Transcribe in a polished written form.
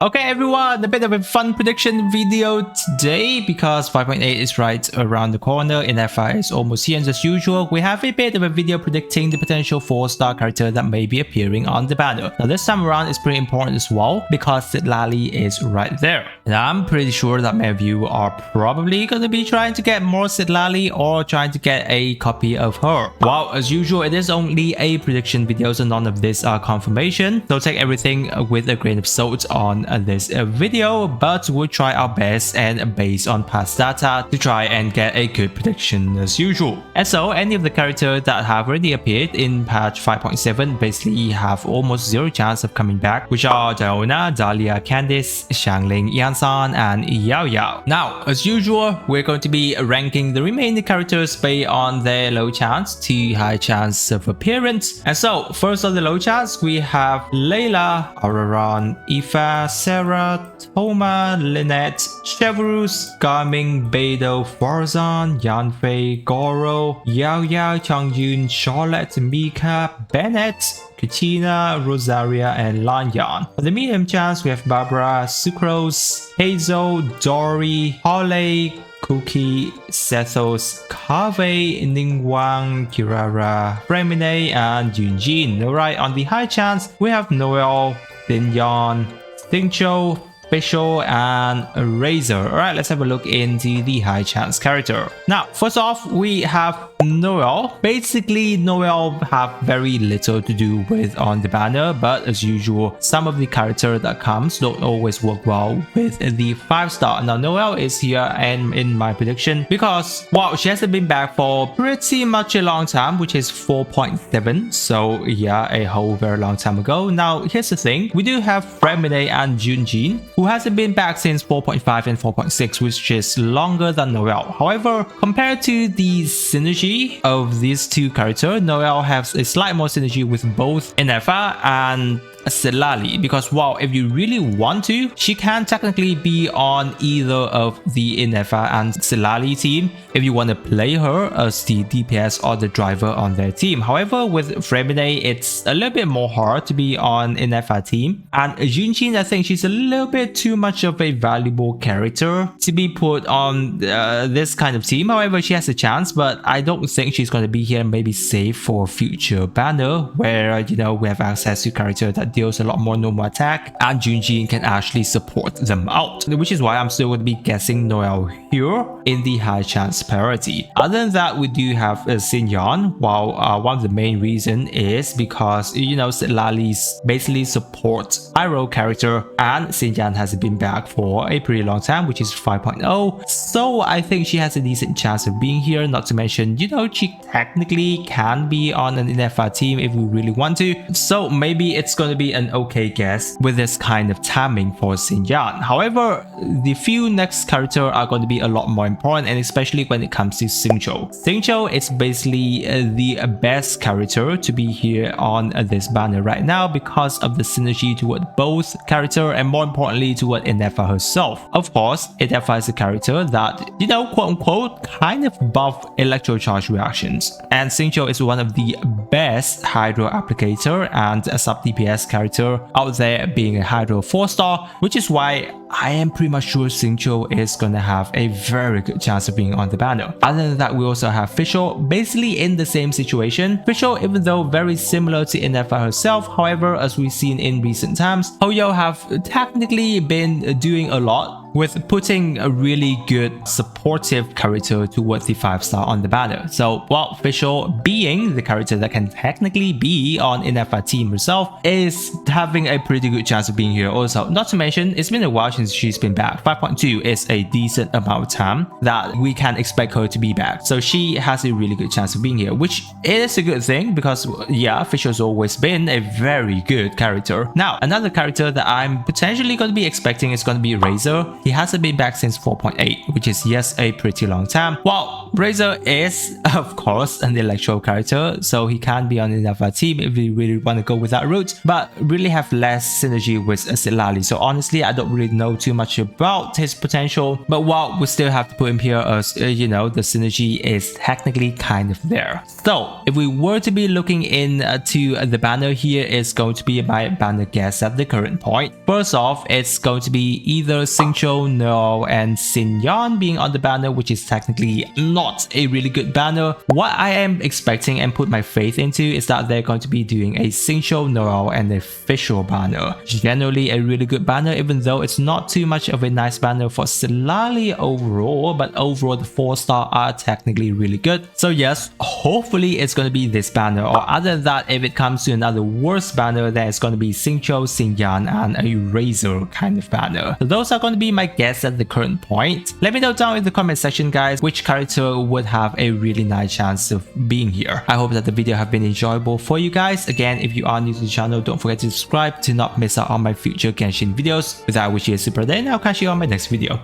Okay everyone, a bit of a fun prediction video today because 5.8 is right around the corner. Ineffa is almost here, and as usual, we have a bit of a video predicting the potential 4-star character that may be appearing on the banner. Now this time around is pretty important as well because Citlali is right there. And I'm pretty sure that many of you are probably going to be trying to get more Citlali or trying to get a copy of her. Well, as usual, it is only a prediction video, so none of this are confirmation. So take everything with a grain of salt on this video, but we'll try our best and based on past data to try and get a good prediction as usual. And so any of the characters that have already appeared in patch 5.7 basically have almost zero chance of coming back, which are Diona, Dahlia, Candice, Xiangling, Yansan, and Yao Yao. Now, as usual, we're going to be ranking the remaining characters based on their low chance to high chance of appearance. And so first on the low chance, we have Layla, Auroron, Ineffa, Sarah, Thoma, Lynette, Chevrus, Garming, Beidou, Farzan, Yanfei, Goro, Yao Yao, Changyun, Charlotte, Mika, Bennett, Katina, Rosaria, and Lanyan. For the medium chance, we have Barbara, Sucrose, Hazel, Dory, Holly, Cookie, Sethos, Kave, Ningguang, Kirara, Fremine, and Yunjin. Alright, on the high chance, we have Noel, Dinyon, Stingcho, Fischl, and Razor. Alright, let's have a look into the high chance character. Now, first off, we have Noel. Basically, Noel have very little to do with on the banner, but as usual, some of the character that comes don't always work well with the 5-star. Now, Noel is here and in my prediction because, wow, she hasn't been back for pretty much a long time, which is 4.7. So yeah, a whole very long time ago. Now, here's the thing. We do have Fremine and Junjin, who hasn't been back since 4.5 and 4.6, which is longer than Noel. However, compared to the synergy of these two characters, Noel has a slight more synergy with both Ineffa and Citlali, because wow, if you really want to, she can technically be on either of the Ineffa and Citlali team if you want to play her as the DPS or the driver on their team. However, with Fremine, it's a little bit more hard to be on Ineffa team, and Junjin, I think she's a little bit too much of a valuable character to be put on this kind of team. However, she has a chance, but I don't think she's going to be here, maybe save for future banner where, you know, we have access to character that deals a lot more normal attack and Junjin can actually support them out, which is why I'm still going to be guessing Noel here in the high chance parity. Other than that, we do have Xinyan. While one of the main reason is because, you know, Citlali's basically supports hero character and Xinyan has been back for a pretty long time, which is 5.0. So I think she has a decent chance of being here, not to mention, you know, she technically can be on an Ineffa team if we really want to. So maybe it's going to be an okay guess with this kind of timing for Xinyan. However, the few next character are going to be a lot more important, and especially when it comes to Xingqiu. Xingqiu is basically the best character to be here on this banner right now because of the synergy toward both character and more importantly toward Ineffa herself. Of course, Ineffa is a character that, you know, quote unquote, kind of buff electro charge reactions, and Xingqiu is one of the best hydro applicator and a sub DPS character out there, being a hydro 4-star, which is why I am pretty much sure Xingqiu is gonna have a very good chance of being on the banner. Other than that, we also have Fischl, basically in the same situation. Fischl, even though very similar to Ineffa herself, however, as we've seen in recent times, Hoyo have technically been doing a lot with putting a really good supportive character towards the 5-star on the banner. So, well, Fischl being the character that can technically be on Ineffa team herself is having a pretty good chance of being here also. Not to mention, it's been a while since she's been back. 5.2 is a decent amount of time that we can expect her to be back. So she has a really good chance of being here, which is a good thing because, yeah, Fischl's always been a very good character. Now, another character that I'm potentially going to be expecting is going to be Razor. he hasn't been back since 4.8, which is yes a pretty long time. Well, Razor is of course an electro character, so he can be on Ineffa team if we really want to go with that route, but really have less synergy with Citlali. So honestly, I don't really know too much about his potential, but while we still have to put him here as you know, the synergy is technically kind of there. So if we were to be looking into the banner here, it's going to be my banner guess at the current point. First off, it's going to be either Xingqiu, Nero, and Xinyan being on the banner, which is technically not a really good banner. What I am expecting and put my faith into is that they're going to be doing a Xingqiu, Nero, and a Fischl banner. Generally a really good banner, even though it's not too much of a nice banner for Citlali overall, but overall the 4-star are technically really good. So yes, hopefully it's going to be this banner, or other than that, if it comes to another worse banner, then it's going to be Xingqiu, Xinyan, and a Razor kind of banner. So those are going to be my guess at the current point. Let me know down in the comment section, guys, which character would have a really nice chance of being here. I hope that the video have been enjoyable for you guys. Again, if you are new to the channel, don't forget to subscribe to not miss out on my future Genshin videos. With that, I wish you a super day, and I'll catch you on my next video.